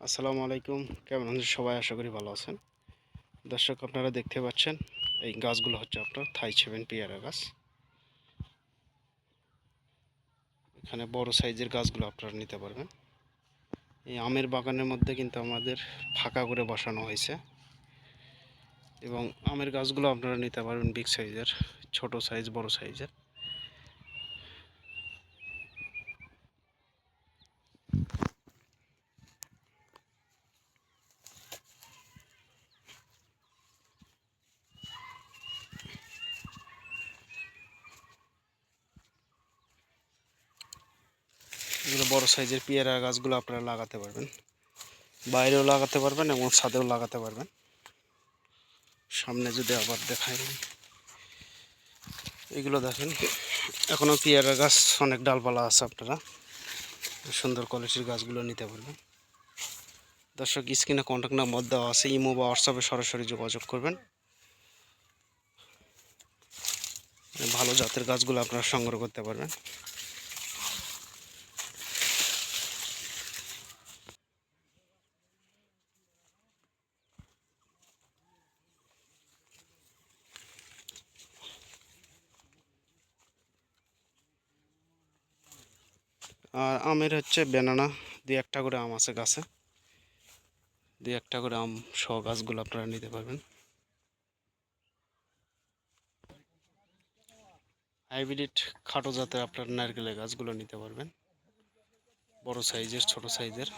আসসালামু আলাইকুম। কেমন আছেন সবাই? আশা করি ভালো আছেন। দর্শক, আপনারা দেখতে পাচ্ছেন এই গাছগুলো হচ্ছে আপনার থাই 7 পেয়ারা গাছ। এখানে বড় সাইজের গাছগুলো আপনারা নিতে পারবেন। এই আমের বাগানের মধ্যে কিন্তু আমাদের ফাঁকা করে বসানো হয়েছে এবং আমের গাছগুলো আপনারা নিতে পারবেন বিগ সাইজের, ছোট সাইজ, বড় সাইজের। এগুলো বড় সাইজের পেয়ারা গাছগুলো আপনারা লাগাতে পারবেন, বাইরেও লাগাতে পারবেন এবং ছাদেও লাগাতে পারবেন। সামনে যদি আবার দেখাই, এগুলো দেখেন, এখনও পেয়ারা গাছ অনেক ডালপালা আছে। আপনারা সুন্দর কোয়ালিটির গাছগুলো নিতে পারবেন। দর্শক, স্ক্রিনে কন্ট্যাক্ট নাম্বার দেওয়া আছে, ইমো বা হোয়াটসঅ্যাপে সরাসরি যোগাযোগ করবেন। ভালো জাতের গাছগুলো আপনারা সংগ্রহ করতে পারবেন। আর আমের হচ্ছে ব্যানানা, দুই একটা করে আম আছে গাছে, দুই একটা করে আম সহ গাছগুলো আপনারা নিতে পারবেন। হাইব্রিড খাটো জাতের আপনার নারকেলের গাছগুলো নিতে পারবেন, বড় সাইজের, ছোট সাইজের।